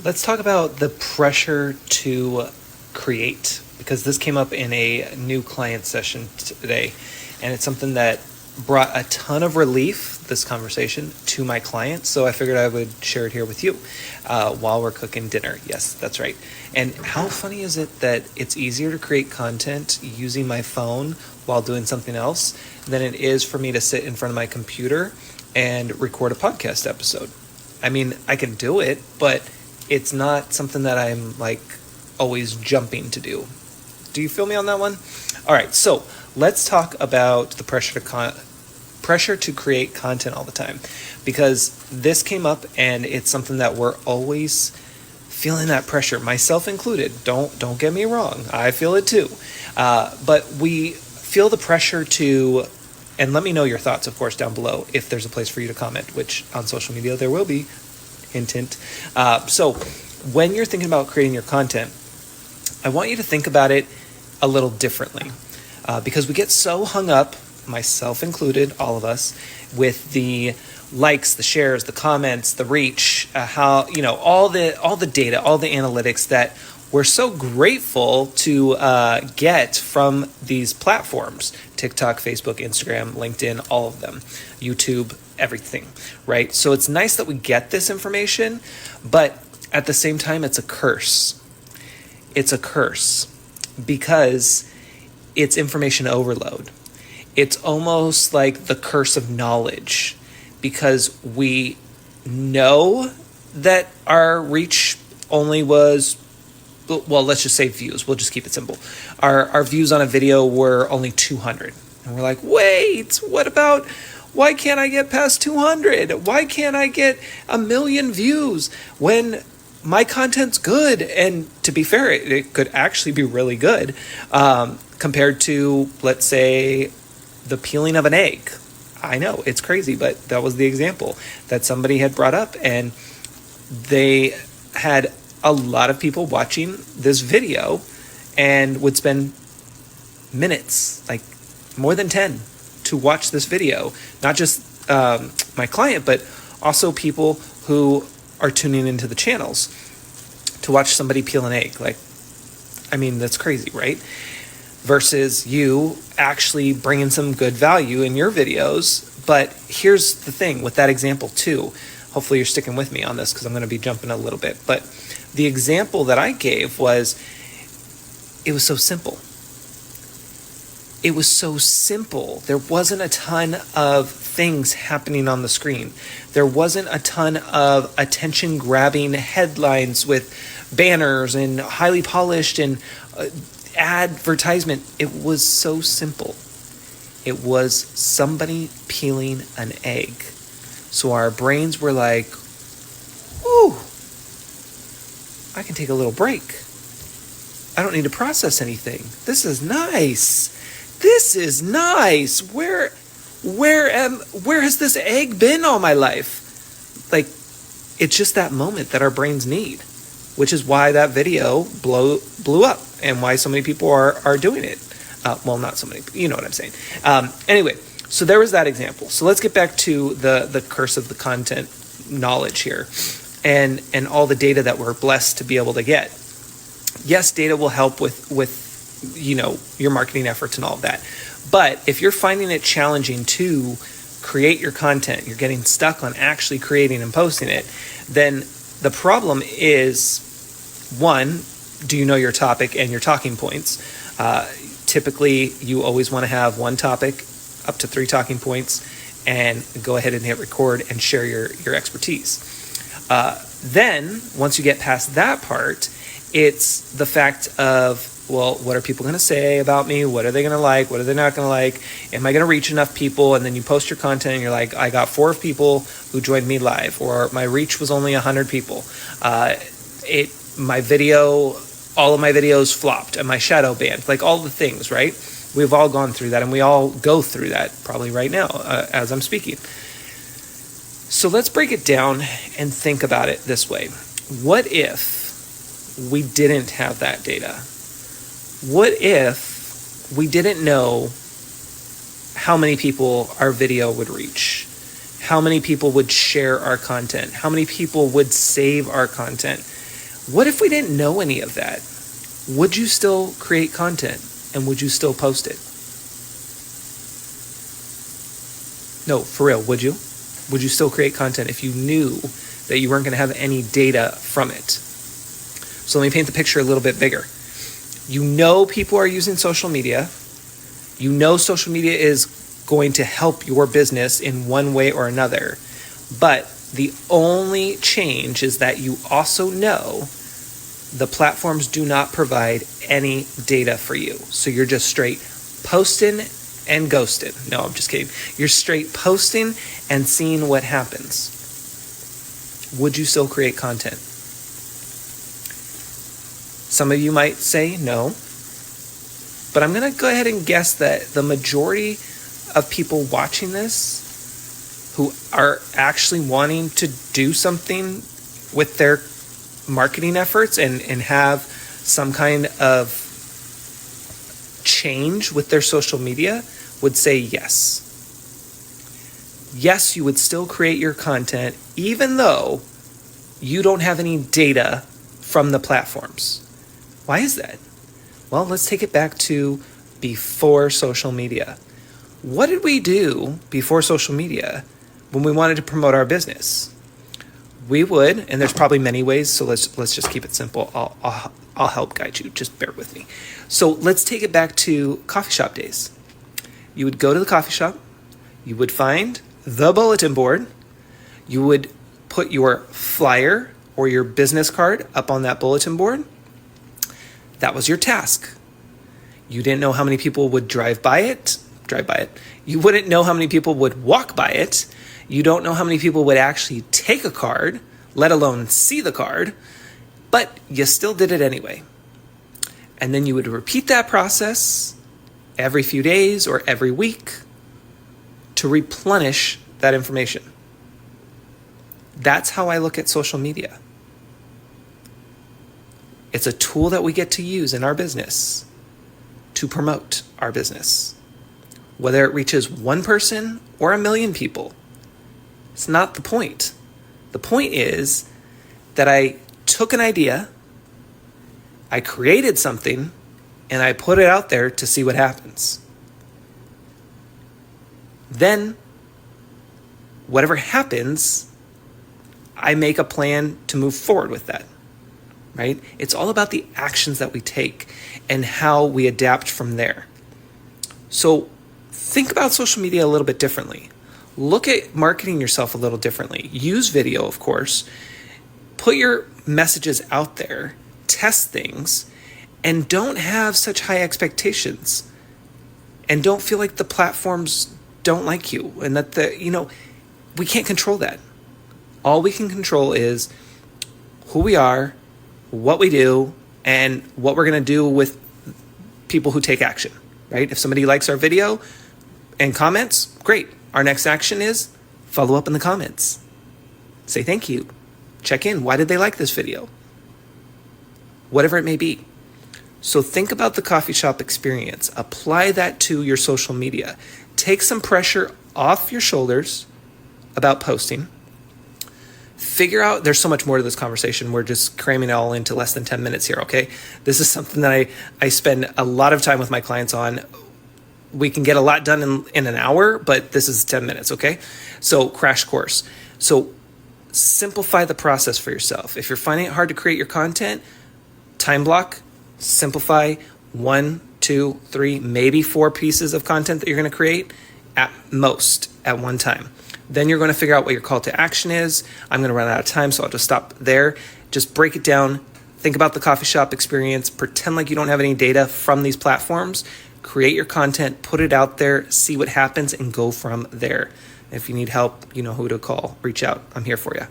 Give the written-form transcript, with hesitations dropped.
Let's talk about the pressure to create, because this came up in a new client session today, and it's something that brought a ton of relief, this conversation, to my clients. So I figured I would share it here with you while we're cooking dinner. Yes, that's right. And how funny is it that it's easier to create content using my phone while doing something else than it is for me to sit in front of my computer and record a podcast episode? I mean, I can do it, but it's not something that I'm like always jumping to do. Do you feel me on that one? All right, so let's talk about the pressure to create content all the time, because this came up and it's something that we're always feeling that pressure, myself included. Don't get me wrong, I feel it too. But we feel the pressure to, and let me know your thoughts, of course, down below if there's a place for you to comment, which on social media there will be. Hint, hint. So when you're thinking about creating your content, I want you to think about it a little differently, because we get so hung up, myself included, all of us, with the likes, the shares, the comments, the reach, how, all the data, all the analytics that we're so grateful to get from these platforms: TikTok, Facebook, Instagram, LinkedIn, all of them, YouTube, everything, right? So it's nice that we get this information, but at the same time, it's a curse. It's a curse because it's information overload. It's almost like the curse of knowledge, because we know that our reach only was, well, let's just say views. We'll just keep it simple. Our views on a video were only 200. And we're like, wait, what about, why can't I get past 200? Why can't I get 1 million views when my content's good? And to be fair, it could actually be really good compared to, let's say, the peeling of an egg. I know, it's crazy, but that was the example that somebody had brought up, and they had a lot of people watching this video and would spend minutes, like more than 10, to watch this video. Not just my client, but also people who are tuning into the channels to watch somebody peel an egg. Like, I mean, that's crazy, right? Versus you actually bringing some good value in your videos. But here's the thing with that example too. Hopefully you're sticking with me on this, because I'm going to be jumping a little bit. But the example that I gave was, it was so simple. It was so simple. There wasn't a ton of things happening on the screen. There wasn't a ton of attention-grabbing headlines with banners and highly polished and advertisement. It was so simple. It was somebody peeling an egg. So our brains were like, whew, I can take a little break. I don't need to process anything. This is nice. This is nice. Where has this egg been all my life? Like, it's just that moment that our brains need, which is why that video blew up and why so many people are doing it. Well, not so many, you know what I'm saying. Anyway, so there was that example. So let's get back to the curse of the content knowledge here, and all the data that we're blessed to be able to get. Yes, data will help with your marketing efforts and all of that. But if you're finding it challenging to create your content, you're getting stuck on actually creating and posting it, then the problem is, one, do you know your topic and your talking points? Typically, you always want to have one topic, up to 3 talking points, and go ahead and hit record and share your expertise. Then, once you get past that part, it's the fact of, well, what are people going to say about me? What are they going to like? What are they not going to like? Am I going to reach enough people? And then you post your content and you're like, I got 4 people who joined me live, or my reach was only 100 people. All of my videos flopped and my shadow banned, like all the things, right? We've all gone through that, and we all go through that probably right now as I'm speaking. So let's break it down and think about it this way. What if we didn't have that data? What if we didn't know how many people our video would reach? How many people would share our content? How many people would save our content? What if we didn't know any of that? Would you still create content and would you still post it? No, for real, would you? Would you still create content if you knew that you weren't going to have any data from it? So let me paint the picture a little bit bigger. You know people are using social media. You know social media is going to help your business in one way or another. But the only change is that you also know the platforms do not provide any data for you. So you're just straight posting and ghosting. No, I'm just kidding. You're straight posting and seeing what happens. Would you still create content? Some of you might say no, but I'm going to go ahead and guess that the majority of people watching this who are actually wanting to do something with their marketing efforts and have some kind of change with their social media would say yes. Yes, you would still create your content even though you don't have any data from the platforms. Why is that? Well, let's take it back to before social media. What did we do before social media when we wanted to promote our business? We would, and there's probably many ways, so let's just keep it simple. I'll help guide you. Just bear with me. So let's take it back to coffee shop days. You would go to the coffee shop. You would find the bulletin board. You would put your flyer or your business card up on that bulletin board. That was your task. You didn't know how many people would drive by it. You wouldn't know how many people would walk by it. You don't know how many people would actually take a card, let alone see the card, but you still did it anyway. And then you would repeat that process every few days or every week to replenish that information. That's how I look at social media. It's a tool that we get to use in our business to promote our business. Whether it reaches one person or 1 million people, it's not the point. The point is that I took an idea, I created something, and I put it out there to see what happens. Then, whatever happens, I make a plan to move forward with that, right? It's all about the actions that we take and how we adapt from there. So think about social media a little bit differently. Look at marketing yourself a little differently. Use video, of course. Put your messages out there. Test things. And don't have such high expectations. And don't feel like the platforms don't like you. And that we can't control that. All we can control is who we are, what we do, and what we're going to do with people who take action, right? If somebody likes our video and comments, great. Our next action is follow up in the comments. Say thank you. Check in. Why did they like this video? Whatever it may be. So think about the coffee shop experience. Apply that to your social media. Take some pressure off your shoulders about posting. Figure out, there's so much more to this conversation. We're just cramming it all into less than 10 minutes here, okay? This is something that I spend a lot of time with my clients on. We can get a lot done in an hour, but this is 10 minutes, okay? So crash course. So simplify the process for yourself. If you're finding it hard to create your content, time block, simplify 1, 2, 3, maybe 4 pieces of content that you're going to create at most at one time. Then you're going to figure out what your call to action is. I'm going to run out of time, so I'll just stop there. Just break it down. Think about the coffee shop experience. Pretend like you don't have any data from these platforms. Create your content, put it out there, see what happens, and go from there. If you need help, you know who to call. Reach out. I'm here for you.